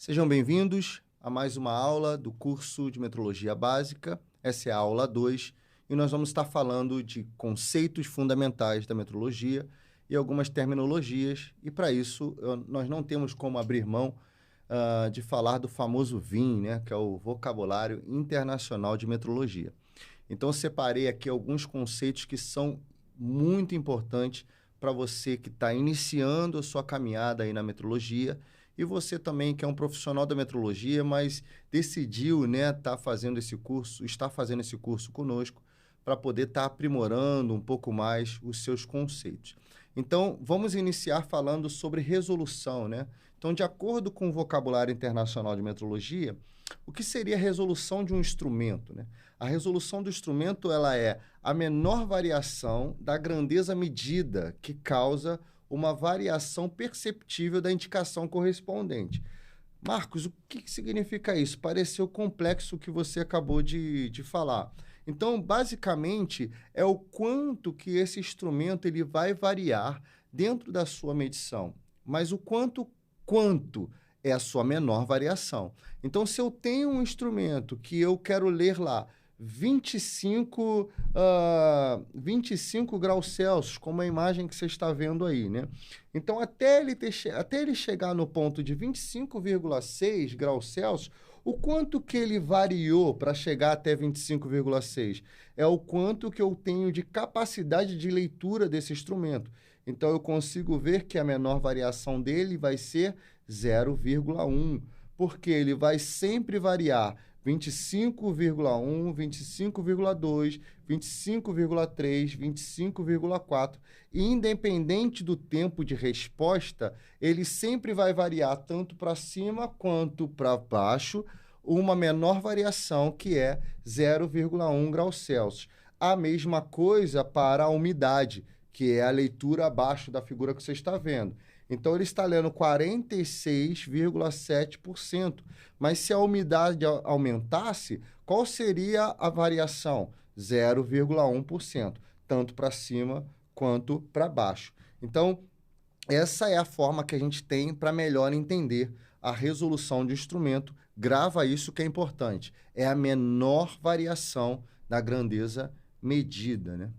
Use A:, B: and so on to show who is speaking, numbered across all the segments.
A: Sejam bem-vindos a mais uma aula do curso de Metrologia Básica. Essa é a aula 2 e nós vamos estar falando de conceitos fundamentais da metrologia e algumas terminologias. E para isso, nós não temos como abrir mão de falar do famoso VIN, né, que é o Vocabulário Internacional de Metrologia. Então, eu separei aqui alguns conceitos que são muito importantes para você que está iniciando a sua caminhada aí na metrologia e você também que é um profissional da metrologia, mas decidiu, né, está fazendo esse curso conosco para poder estar aprimorando um pouco mais os seus conceitos. Então, vamos iniciar falando sobre resolução, né? Então, de acordo com o Vocabulário Internacional de Metrologia, o que seria a resolução de um instrumento, né? A resolução do instrumento ela é a menor variação da grandeza medida que causa uma variação perceptível da indicação correspondente. Marcos, o que significa isso? Pareceu complexo o que você acabou de falar. Então, basicamente, é o quanto que esse instrumento ele vai variar dentro da sua medição. Mas o quanto é a sua menor variação. Então, se eu tenho um instrumento que eu quero ler lá 25 graus Celsius, como a imagem que você está vendo aí, né? Então, até ele chegar no ponto de 25,6 graus Celsius, o quanto que ele variou para chegar até 25,6? É o quanto que eu tenho de capacidade de leitura desse instrumento. Então, eu consigo ver que a menor variação dele vai ser 0,1, porque ele vai sempre variar 25,1, 25,2, 25,3, 25,4. E independente do tempo de resposta, ele sempre vai variar tanto para cima quanto para baixo, uma menor variação que é 0,1 graus Celsius. A mesma coisa para a umidade, que é a leitura abaixo da figura que você está vendo. Então, ele está lendo 46,7%. Mas se a umidade aumentasse, qual seria a variação? 0,1%, tanto para cima quanto para baixo. Então, essa é a forma que a gente tem para melhor entender a resolução de instrumento. Grava isso que é importante. É a menor variação da grandeza medida, né?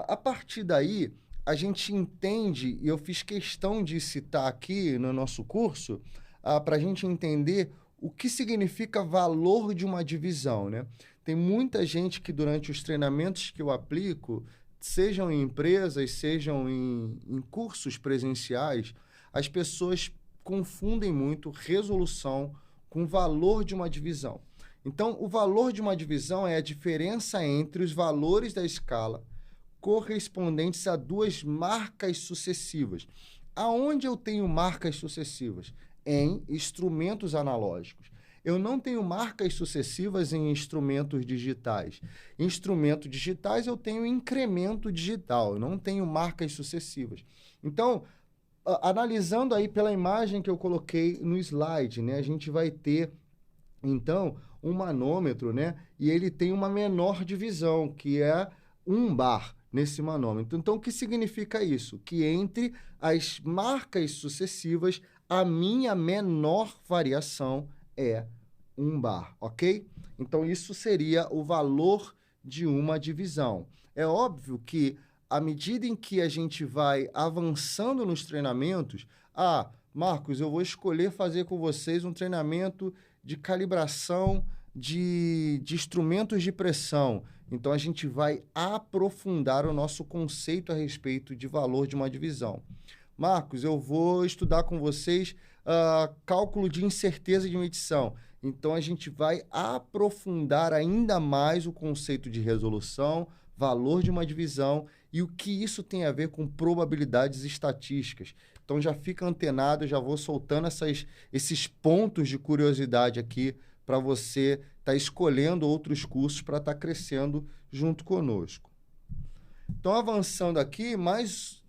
A: A partir daí, a gente entende, e eu fiz questão de citar aqui no nosso curso, para a gente entender o que significa valor de uma divisão, né? Tem muita gente que durante os treinamentos que eu aplico, sejam em empresas, sejam em cursos presenciais, as pessoas confundem muito resolução com valor de uma divisão. Então, o valor de uma divisão é a diferença entre os valores da escala correspondentes a duas marcas sucessivas. Aonde eu tenho marcas sucessivas? Em instrumentos analógicos. Eu não tenho marcas sucessivas em instrumentos digitais. Em instrumentos digitais eu tenho incremento digital, eu não tenho marcas sucessivas. Então, analisando aí pela imagem que eu coloquei no slide, né, a gente vai ter, então, um manômetro, né, e ele tem uma menor divisão, que é 1 bar. Nesse manômetro. Então, o que significa isso? Que entre as marcas sucessivas, a minha menor variação é 1 bar, ok? Então, isso seria o valor de uma divisão. É óbvio que, à medida em que a gente vai avançando nos treinamentos, Marcos, eu vou escolher fazer com vocês um treinamento de calibração de instrumentos de pressão. Então, a gente vai aprofundar o nosso conceito a respeito de valor de uma divisão. Marcos, eu vou estudar com vocês cálculo de incerteza de medição. Então, a gente vai aprofundar ainda mais o conceito de resolução, valor de uma divisão e o que isso tem a ver com probabilidades estatísticas. Então, já fica antenado, já vou soltando esses pontos de curiosidade aqui para você estar escolhendo outros cursos para estar crescendo junto conosco. Então, avançando aqui, mais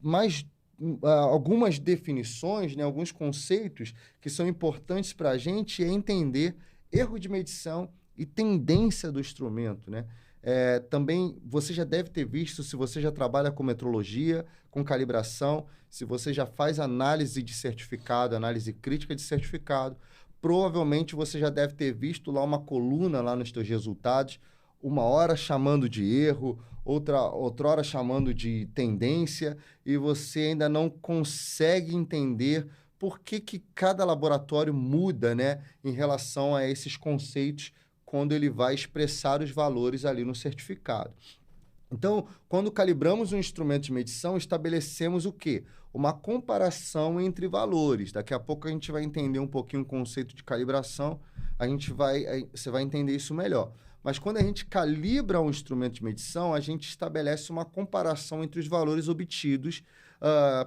A: algumas definições, né, alguns conceitos que são importantes para a gente é entender erro de medição e tendência do instrumento, né? Também você já deve ter visto, se você já trabalha com metrologia, com calibração, se você já faz análise de certificado, análise crítica de certificado, provavelmente você já deve ter visto lá uma coluna lá nos teus resultados, uma hora chamando de erro, outra hora chamando de tendência, e você ainda não consegue entender por que cada laboratório muda, né, em relação a esses conceitos quando ele vai expressar os valores ali no certificado. Então, quando calibramos um instrumento de medição, estabelecemos o quê? Uma comparação entre valores. Daqui a pouco a gente vai entender um pouquinho o conceito de calibração, você vai entender isso melhor. Mas quando a gente calibra um instrumento de medição, a gente estabelece uma comparação entre os valores obtidos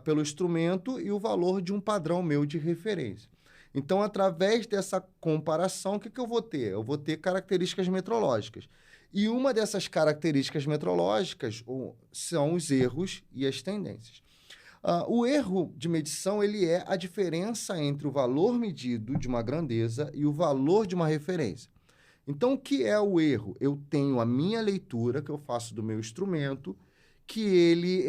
A: pelo instrumento e o valor de um padrão meu de referência. Então, através dessa comparação, o que eu vou ter? Eu vou ter características metrológicas. E uma dessas características metrológicas são os erros e as tendências. O erro de medição ele é a diferença entre o valor medido de uma grandeza e o valor de uma referência. Então, o que é o erro? Eu tenho a minha leitura que eu faço do meu instrumento, que ele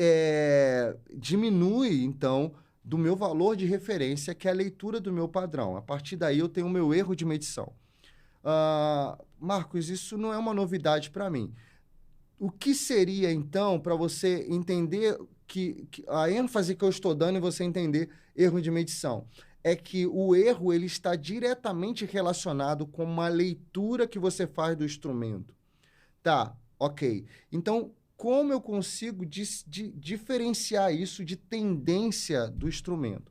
A: diminui, então, do meu valor de referência, que é a leitura do meu padrão. A partir daí, eu tenho o meu erro de medição. Marcos, isso não é uma novidade para mim. O que seria, então, para você entender que a ênfase que eu estou dando e você entender erro de medição? É que o erro ele está diretamente relacionado com uma leitura que você faz do instrumento. Tá, ok. Então, como eu consigo diferenciar isso de tendência do instrumento?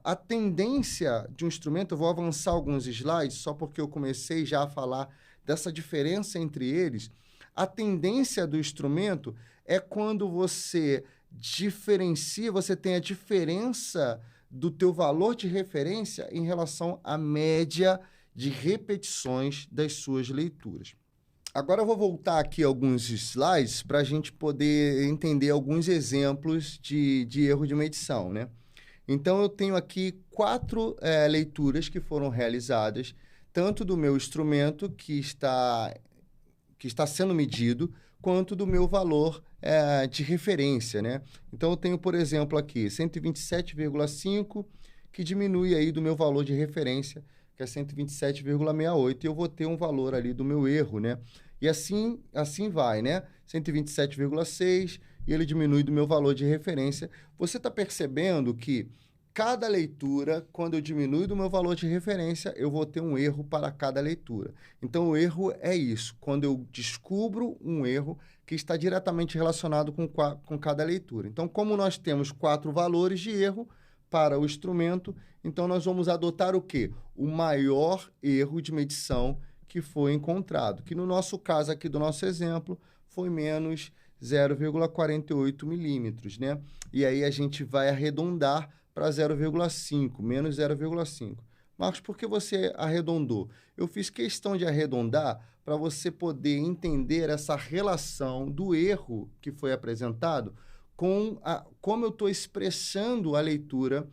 A: A tendência de um instrumento, eu vou avançar alguns slides, só porque eu comecei já a falar dessa diferença entre eles. A tendência do instrumento é quando você diferencia, você tem a diferença do teu valor de referência em relação à média de repetições das suas leituras. Agora eu vou voltar aqui alguns slides para a gente poder entender alguns exemplos de erro de medição, né? Então, eu tenho aqui 4 leituras que foram realizadas, tanto do meu instrumento que está sendo medido, quanto do meu valor de referência, né? Então, eu tenho, por exemplo, aqui 127,5, que diminui aí do meu valor de referência, que é 127,68, e eu vou ter um valor ali do meu erro, né? E assim vai, né? 127,6, e ele diminui do meu valor de referência. Você está percebendo que cada leitura, quando eu diminuo do meu valor de referência, eu vou ter um erro para cada leitura. Então, o erro é isso, quando eu descubro um erro que está diretamente relacionado com cada leitura. Então, como nós temos 4 valores de erro para o instrumento, então nós vamos adotar o quê? O maior erro de medição que foi encontrado, que no nosso caso aqui do nosso exemplo foi menos 0,48 milímetros, né? E aí a gente vai arredondar para 0,5, menos 0,5. Marcos, por que você arredondou? Eu fiz questão de arredondar para você poder entender essa relação do erro que foi apresentado com como eu estou expressando a leitura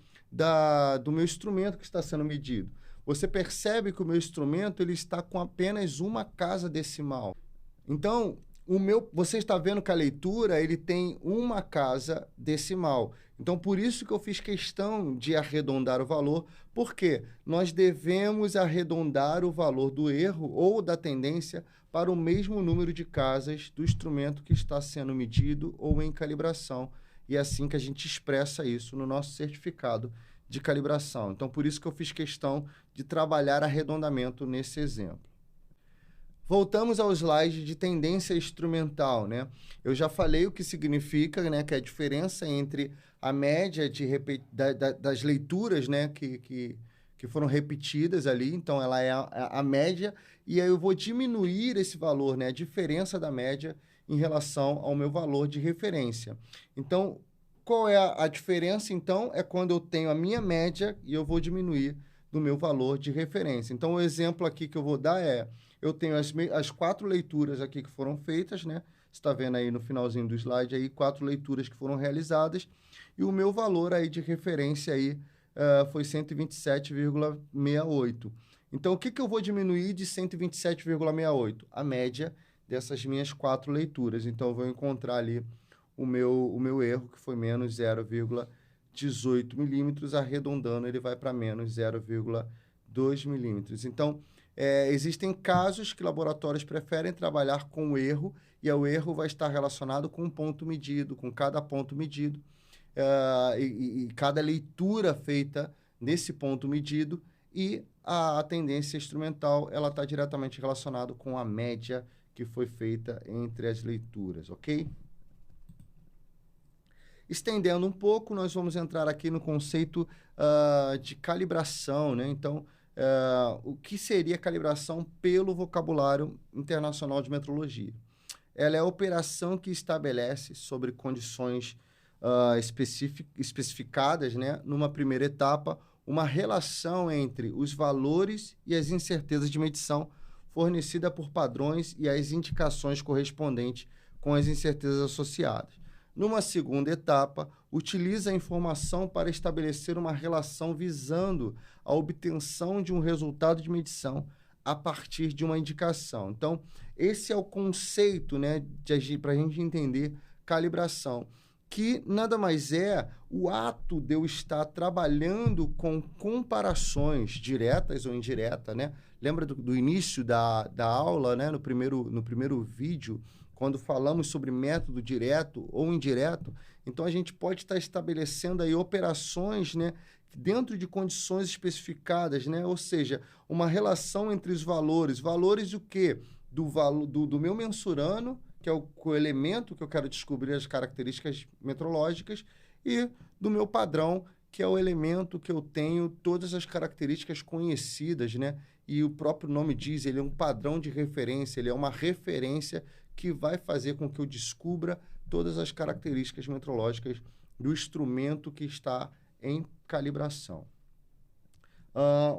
A: do meu instrumento que está sendo medido. Você percebe que o meu instrumento ele está com apenas uma casa decimal. Então, você está vendo que a leitura ele tem uma casa decimal. Então, por isso que eu fiz questão de arredondar o valor, porque nós devemos arredondar o valor do erro ou da tendência para o mesmo número de casas do instrumento que está sendo medido ou em calibração. E é assim que a gente expressa isso no nosso certificado de calibração. Então, por isso que eu fiz questão de trabalhar arredondamento nesse exemplo. Voltamos ao slide de tendência instrumental, né? Eu já falei o que significa, né? Que é a diferença entre a média das leituras, né? Que foram repetidas ali. Então, ela é a média. E aí eu vou diminuir esse valor, né? A diferença da média em relação ao meu valor de referência. Então, qual é a diferença, então? É quando eu tenho a minha média e eu vou diminuir do meu valor de referência. Então, o exemplo aqui que eu vou dar eu tenho as 4 leituras aqui que foram feitas, né? Você está vendo aí no finalzinho do slide aí, 4 leituras que foram realizadas, e o meu valor aí de referência aí foi 127,68. Então, o que eu vou diminuir de 127,68? A média dessas minhas 4 leituras. Então, eu vou encontrar ali o meu erro, que foi menos 0,18 milímetros, arredondando, ele vai para menos 0,18 2 milímetros. Então, existem casos que laboratórios preferem trabalhar com o erro, e o erro vai estar relacionado com um ponto medido, com cada ponto medido, e cada leitura feita nesse ponto medido, e a tendência instrumental ela está diretamente relacionada com a média que foi feita entre as leituras, ok? Estendendo um pouco, nós vamos entrar aqui no conceito de calibração, né? Então, o que seria calibração pelo vocabulário internacional de metrologia? Ela é a operação que estabelece sobre condições especificadas, né? Numa primeira etapa, uma relação entre os valores e as incertezas de medição fornecida por padrões e as indicações correspondentes com as incertezas associadas. Numa segunda etapa, utiliza a informação para estabelecer uma relação visando a obtenção de um resultado de medição a partir de uma indicação. Então, esse é o conceito, né, para a gente entender calibração, que nada mais é o ato de eu estar trabalhando com comparações diretas ou indiretas, né? Lembra do início da aula, né? No primeiro vídeo, quando falamos sobre método direto ou indireto, então a gente pode estar estabelecendo aí operações, né, dentro de condições especificadas, né? Ou seja, uma relação entre os valores. Valores o quê? Do meu mensurando, que é o elemento que eu quero descobrir as características metrológicas, e do meu padrão, que é o elemento que eu tenho todas as características conhecidas, né? E o próprio nome diz, ele é um padrão de referência, ele é uma referência que vai fazer com que eu descubra todas as características metrológicas do instrumento que está em calibração.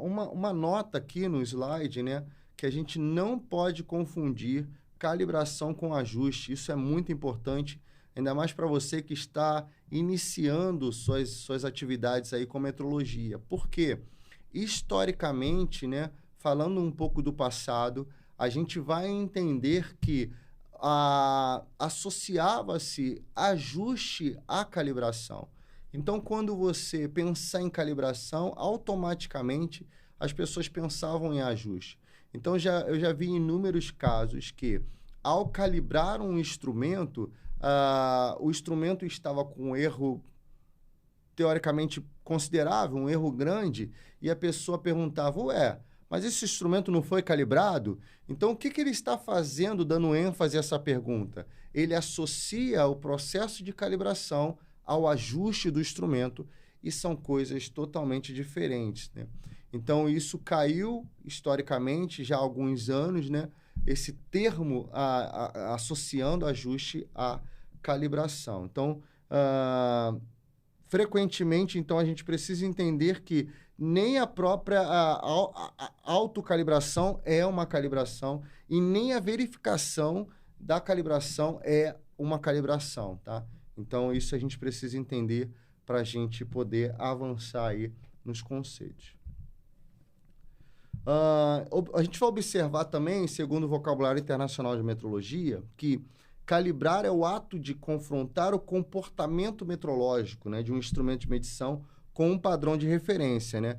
A: Uma nota aqui no slide, né, que a gente não pode confundir calibração com ajuste. Isso é muito importante, ainda mais para você que está iniciando suas atividades aí com metrologia. Por quê? Historicamente, né, falando um pouco do passado, a gente vai entender que associava-se ajuste à calibração. Então, quando você pensar em calibração, automaticamente as pessoas pensavam em ajuste. Então, eu já vi inúmeros casos que, ao calibrar um instrumento, o instrumento estava com um erro teoricamente considerável, um erro grande, e a pessoa perguntava, ué, mas esse instrumento não foi calibrado? Então, o que ele está fazendo, dando ênfase a essa pergunta? Ele associa o processo de calibração ao ajuste do instrumento, e são coisas totalmente diferentes, né? Então, isso caiu historicamente já há alguns anos, né? Esse termo associando ajuste à calibração. Então, frequentemente, então, a gente precisa entender que nem a própria autocalibração é uma calibração e nem a verificação da calibração é uma calibração, tá? Então, isso a gente precisa entender para a gente poder avançar aí nos conceitos. A gente vai observar também, segundo o vocabulário internacional de metrologia, que calibrar é o ato de confrontar o comportamento metrológico, né, de um instrumento de medição com um padrão de referência, né?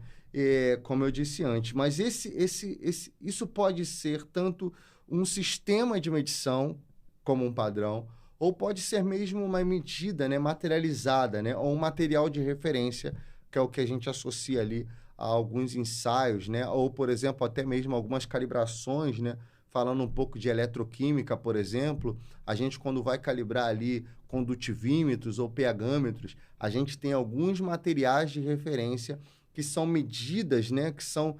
A: Como eu disse antes. Mas isso pode ser tanto um sistema de medição, como um padrão, ou pode ser mesmo uma medida, né, materializada, né, ou um material de referência, que é o que a gente associa ali a alguns ensaios, né, ou, por exemplo, até mesmo algumas calibrações, né, falando um pouco de eletroquímica, por exemplo, a gente, quando vai calibrar ali condutivímetros ou pHmetros, a gente tem alguns materiais de referência que são medidas, né, que são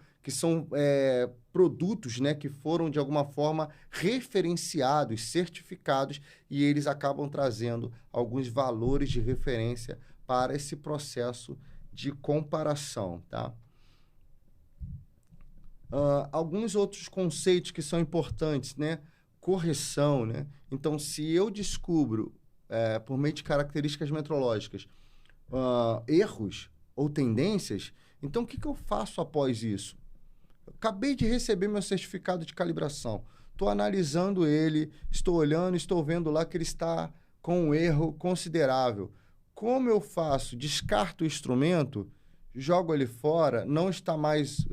A: produtos, né, que foram, de alguma forma, referenciados, certificados, e eles acabam trazendo alguns valores de referência para esse processo de comparação, tá? Alguns outros conceitos que são importantes, né? Correção, né? Então, se eu descubro, por meio de características metrológicas, erros ou tendências, então o que eu faço após isso? Acabei de receber meu certificado de calibração, estou analisando ele, estou olhando, estou vendo lá que ele está com um erro considerável. Como eu faço? Descarto o instrumento? jogo ele fora, não está mais,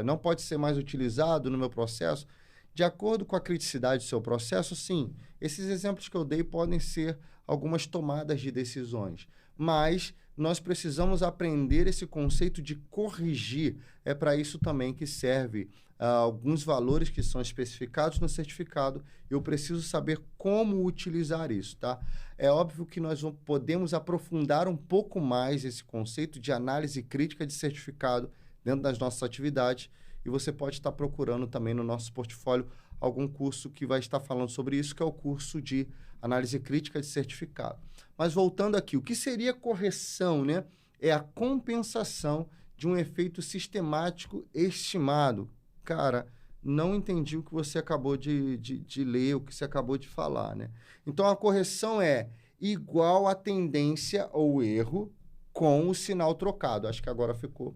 A: não pode ser mais utilizado no meu processo, de acordo com a criticidade do seu processo, sim, esses exemplos que eu dei podem ser algumas tomadas de decisões, mas nós precisamos aprender esse conceito de corrigir. É para isso também que serve alguns valores que são especificados no certificado. Eu preciso saber como utilizar isso, tá? É óbvio que nós podemos aprofundar um pouco mais esse conceito de análise crítica de certificado dentro das nossas atividades, e você pode estar procurando também no nosso portfólio algum curso que vai estar falando sobre isso, que é o curso de análise crítica de certificado. Mas voltando aqui, o que seria correção, né? É a compensação de um efeito sistemático estimado. Cara, não entendi o que você acabou de ler, o que você acabou de falar, né? Então, a correção é igual à tendência ou erro com o sinal trocado. Acho que agora ficou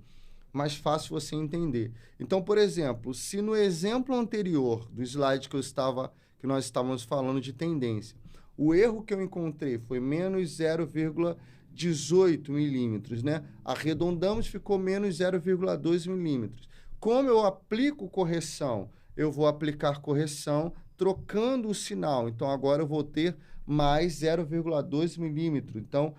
A: mais fácil você entender. Então, por exemplo, se no exemplo anterior do slide que nós estávamos falando de tendência, o erro que eu encontrei foi menos 0,18 milímetros, né? Arredondamos, ficou menos 0,2 milímetros. Como eu aplico correção? Eu vou aplicar correção trocando o sinal. Então, agora eu vou ter mais 0,2 milímetros. Então,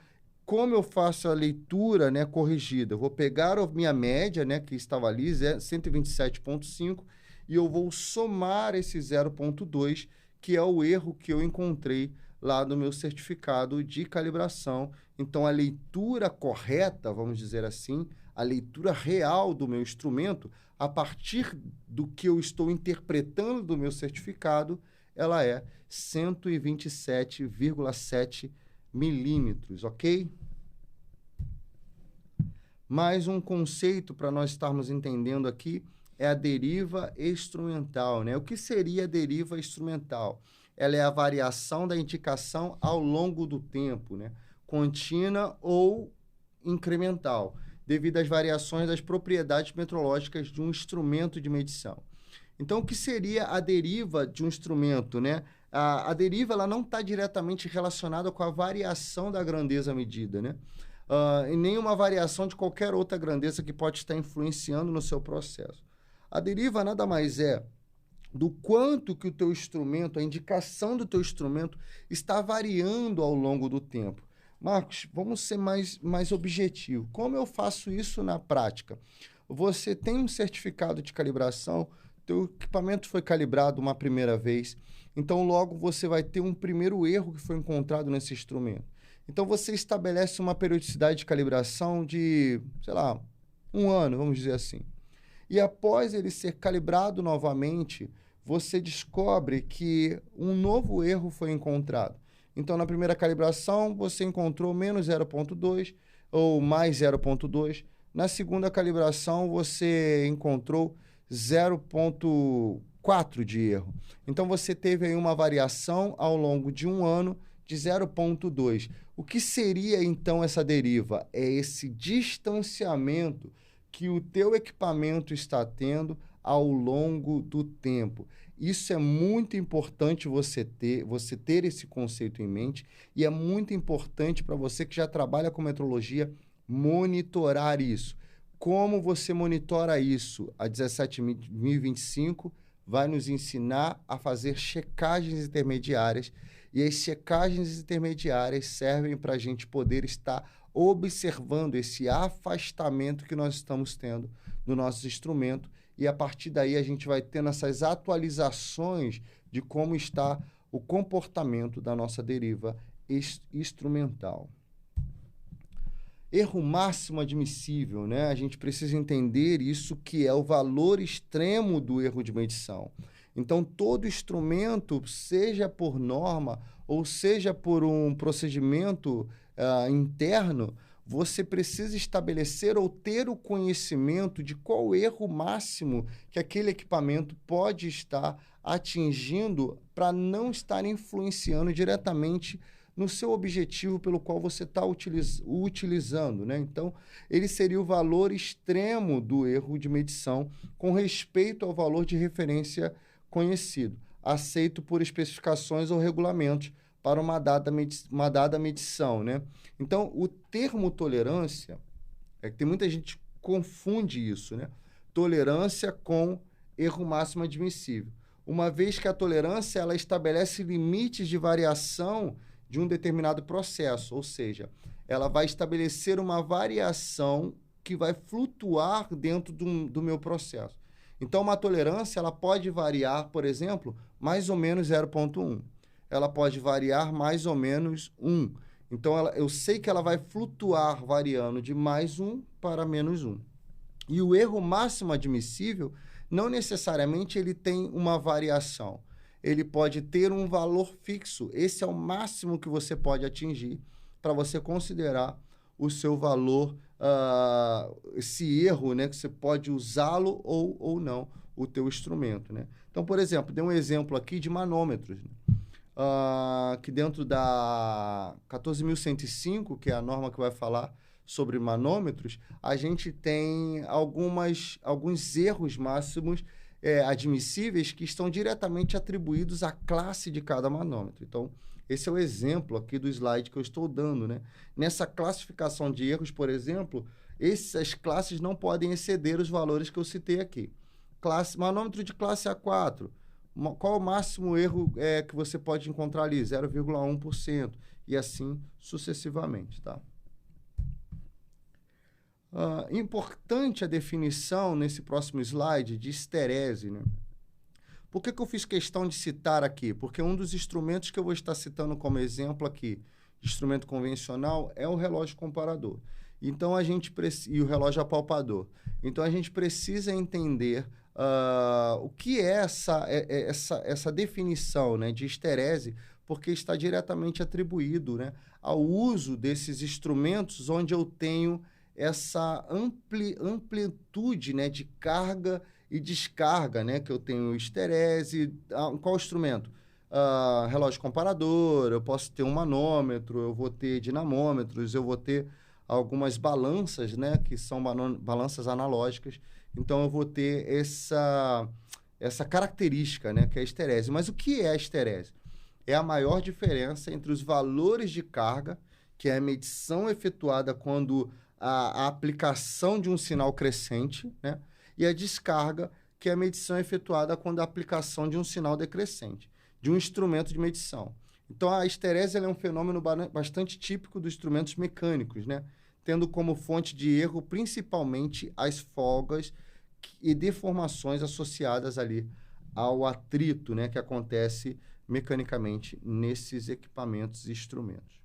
A: como eu faço a leitura, né, corrigida? Eu vou pegar a minha média, né, que estava ali, 127,5, e eu vou somar esse 0,2, que é o erro que eu encontrei lá no meu certificado de calibração. Então, a leitura correta, vamos dizer assim, a leitura real do meu instrumento, a partir do que eu estou interpretando do meu certificado, ela é 127,7 milímetros, ok? Mais um conceito para nós estarmos entendendo aqui é a deriva instrumental, né? O que seria a deriva instrumental? Ela é a variação da indicação ao longo do tempo, né? Contínua ou incremental, devido às variações das propriedades metrológicas de um instrumento de medição. Então, o que seria a deriva de um instrumento, né? A deriva ela não está diretamente relacionada com a variação da grandeza medida, né? E nem uma variação de qualquer outra grandeza que pode estar influenciando no seu processo. A deriva nada mais é do quanto que o teu instrumento, a indicação do teu instrumento está variando ao longo do tempo. Marcos, vamos ser mais objetivo. Como eu faço isso na prática? Você tem um certificado de calibração, teu equipamento foi calibrado uma primeira vez, então logo você vai ter um primeiro erro que foi encontrado nesse instrumento. Então você estabelece uma periodicidade de calibração de, sei lá, 1 ano, vamos dizer assim. E após ele ser calibrado novamente, você descobre que um novo erro foi encontrado. Então, na primeira calibração, você encontrou menos 0,2 ou mais 0,2. Na segunda calibração, você encontrou 0,4 de erro. Então, você teve aí uma variação ao longo de 1 ano de 0,2. O que seria, então, essa deriva? É esse distanciamento que o teu equipamento está tendo ao longo do tempo. Isso é muito importante você ter esse conceito em mente, e é muito importante para você que já trabalha com metrologia monitorar isso. Como você monitora isso? A 17.025 vai nos ensinar a fazer checagens intermediárias, e as checagens intermediárias servem para a gente poder estar observando esse afastamento que nós estamos tendo no nosso instrumento, e a partir daí a gente vai tendo essas atualizações de como está o comportamento da nossa deriva instrumental. Erro máximo admissível, né? A gente precisa entender isso, que é o valor extremo do erro de medição. Então, todo instrumento, seja por norma ou seja por um procedimento interno, você precisa estabelecer ou ter o conhecimento de qual o erro máximo que aquele equipamento pode estar atingindo para não estar influenciando diretamente no seu objetivo pelo qual você está utilizando, né? Então, ele seria o valor extremo do erro de medição com respeito ao valor de referência conhecido, aceito por especificações ou regulamentos para uma dada medição, né? Então, o termo tolerância É que tem muita gente que confunde isso, né? Tolerância com erro máximo admissível. Uma vez que a tolerância ela estabelece limites de variação de um determinado processo, ou seja, ela vai estabelecer uma variação que vai flutuar dentro do meu processo. Então, uma tolerância ela pode variar, por exemplo, mais ou menos 0,1. Ela pode variar mais ou menos 1. Então, eu sei que ela vai flutuar variando de mais 1 para menos 1. E o erro máximo admissível, não necessariamente ele tem uma variação. Ele pode ter um valor fixo. Esse é o máximo que você pode atingir para você considerar o seu valor, esse erro, né, que você pode usá-lo ou não, o teu instrumento. Né? Então, por exemplo, dei um exemplo aqui de manômetros, né? Que dentro da 14.105, que é a norma que vai falar sobre manômetros, a gente tem alguns erros máximos admissíveis que estão diretamente atribuídos à classe de cada manômetro. Então, esse é o exemplo aqui do slide que eu estou dando, né? Nessa classificação de erros, por exemplo, essas classes não podem exceder os valores que eu citei aqui. Manômetro de classe A4, qual o máximo erro que você pode encontrar ali? 0,1%, e assim sucessivamente, tá? Importante a definição, nesse próximo slide, de esterese, né? Por que eu fiz questão de citar aqui? Porque um dos instrumentos que eu vou estar citando como exemplo aqui, instrumento convencional, é o relógio comparador. Então, e o relógio apalpador. Então, a gente precisa entender o que é essa definição, né, de esterese, porque está diretamente atribuído, né, ao uso desses instrumentos onde eu tenho essa amplitude, né, de carga e descarga, né, que eu tenho esterese. Qual instrumento? Relógio comparador, eu posso ter um manômetro, eu vou ter dinamômetros, eu vou ter algumas balanças, né, que são balanças analógicas. Então, eu vou ter essa característica, né, que é a esterese. Mas o que é a esterese? É a maior diferença entre os valores de carga, que é a medição efetuada quando a aplicação de um sinal crescente, né, e a descarga, que é a medição efetuada quando a aplicação de um sinal decrescente, de um instrumento de medição. Então, a esterese é um fenômeno bastante típico dos instrumentos mecânicos, né? Tendo como fonte de erro principalmente as folgas e deformações associadas ali ao atrito, né, que acontece mecanicamente nesses equipamentos e instrumentos.